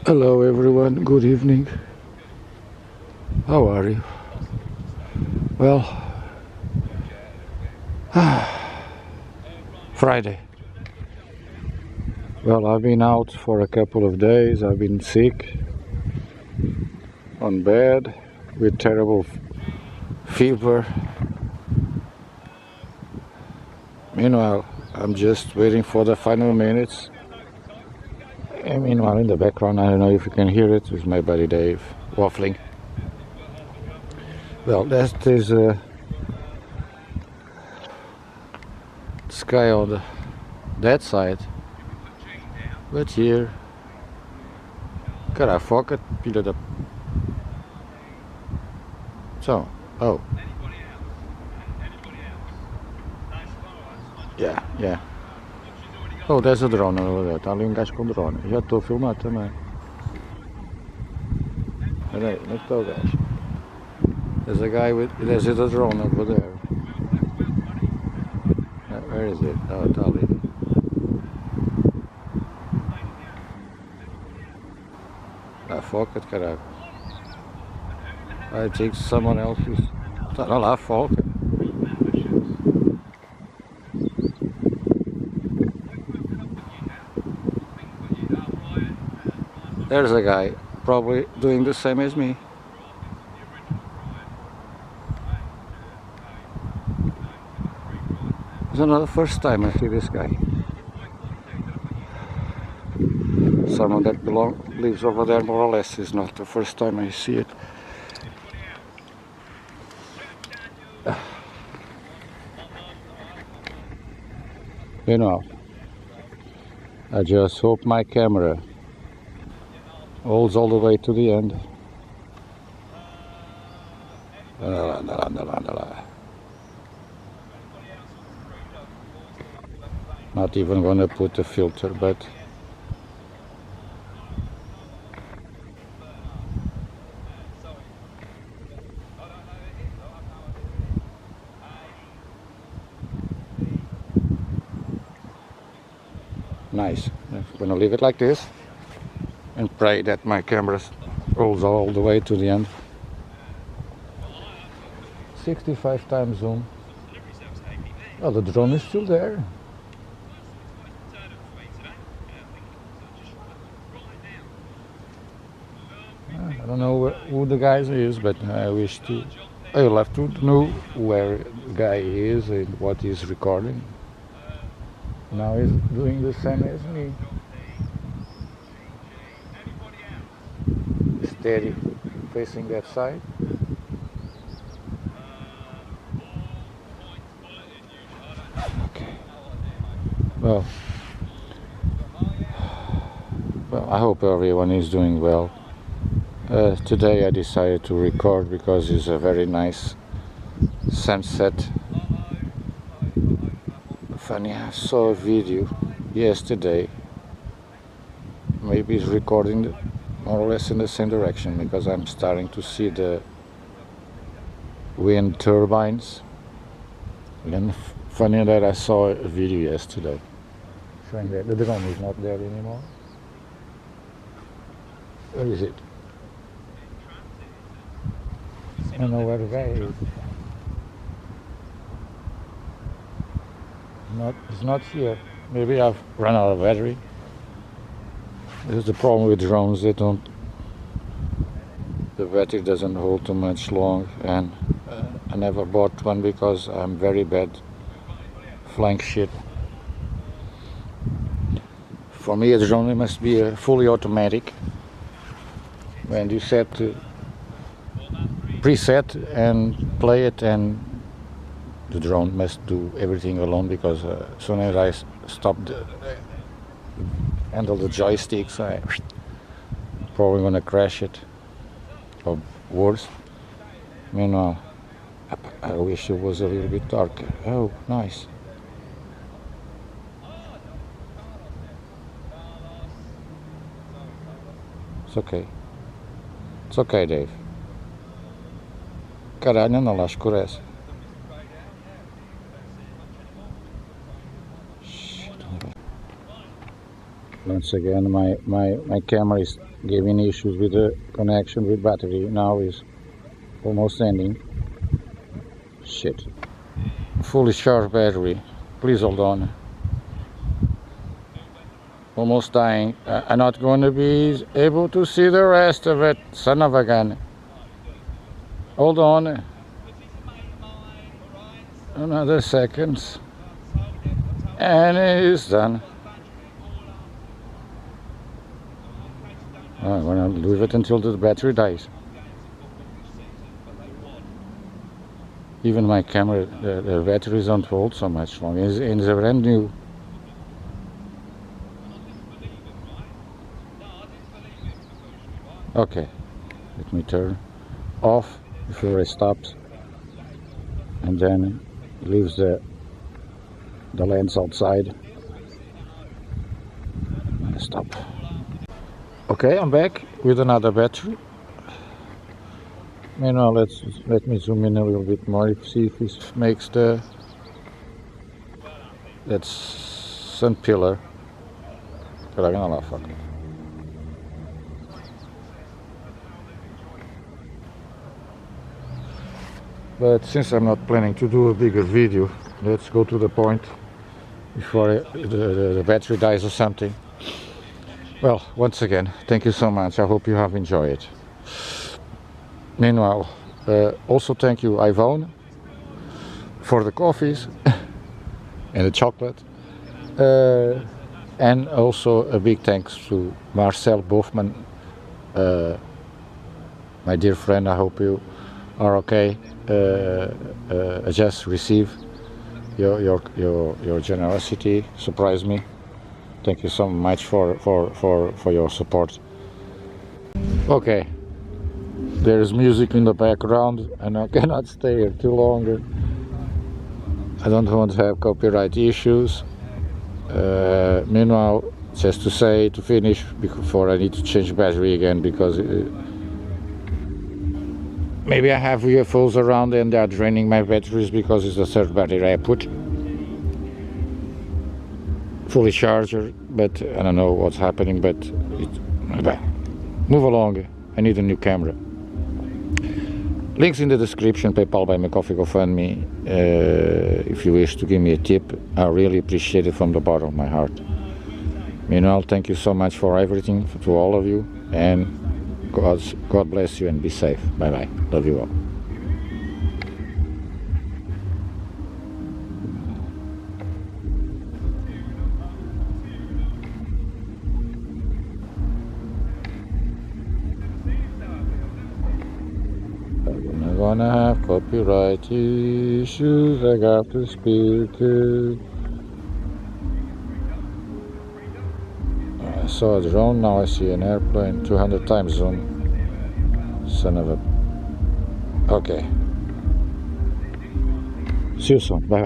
Hello everyone, good evening. How are you? Well, Friday. Well, I've been out for a couple of days. I've been sick, on bed, with terrible fever. Meanwhile, I'm just waiting for the final minutes. And meanwhile, in the background, I don't know if you can hear it, is my buddy Dave waffling. Well, that is sky on that side. But here, cara, foca, filha da... So, oh. Yeah. Oh, there's a drone over there. Está ali um gajo com drone. Já estou a filmar também. Espera aí, onde é que está o gajo? There's a guy with... There's a drone over there. Where is it? Oh, está ali. Ah, foca de caralho. I think someone else is... Está lá, foca. There's a guy probably doing the same as me. It's not the first time I see this guy. Someone that lives over there more or less. Is not the first time I see it. You know, I just hope my camera holds all the way to the end. Not even gonna put a filter, but nice. I'm gonna leave it like this and pray that my camera rolls all the way to the end. 65 times zoom. Oh, the drone is still there. I don't know who the guy is, but I wish to... I'll have to know where the guy is and what he's recording. Now he's doing the same as me. Steady, facing that side. Okay. Well, I hope everyone is doing well. Today I decided to record because it's a very nice sunset. Funny, I saw a video yesterday. Maybe it's recording more or less in the same direction, because I'm starting to see the wind turbines. And funny that I saw a video yesterday showing that the drone is not there anymore. Where is it? I don't know where the guy is. It's not here. Maybe I've run out of battery. This is the problem with drones. The battery doesn't hold too much long, and I never bought one because I'm very bad flying shit. For me, a drone must be a fully automatic. When you set preset and play it, and the drone must do everything alone, because as soon as I stop handle the joysticks, I probably gonna crash it, or worse. Meanwhile, I wish it was a little bit darker. Oh, nice. It's okay. It's okay, Dave. Caralho, não lá escurece. Once again, my camera is giving issues with the connection with battery. Now is almost ending. Shit. Fully charged battery. Please hold on. Almost dying. I'm not going to be able to see the rest of it. Son of a gun. Hold on. Another seconds. And it is done. I'm going to leave it until the battery dies. Even my camera, the batteries don't hold so much longer. It's brand new. Okay, let me turn off before it stops, and then leaves the lens outside. Stop. Okay, I'm back with another battery. Meanwhile, let me zoom in a little bit more, see if this makes the that sun pillar. But since I'm not planning to do a bigger video, let's go to the point before the battery dies or something. Well, once again, thank you so much. I hope you have enjoyed it. Meanwhile, also thank you, Yvonne, for the coffees and the chocolate. And also a big thanks to Marcel Bofman, my dear friend. I hope you are okay. I just received your generosity, surprised me. Thank you so much for your support. Okay, there's music in the background and I cannot stay here too longer. I don't want to have copyright issues. Meanwhile, just to finish before I need to change battery again, because maybe I have UFOs around and they are draining my batteries, because it's the third battery I put. Fully charged, but I don't know what's happening, but move along. I need a new camera. Links in the description, PayPal, Buy Me Coffee, GoFundMe. If you wish to give me a tip, I really appreciate it from the bottom of my heart. Meanwhile, thank you so much for everything, to all of you, and God bless you and be safe. Bye bye. Love you all. I'm gonna have copyright issues. I got to speak it. I saw a drone, now I see an airplane. 200 time zone. Son of a... Okay. See you soon. Bye bye.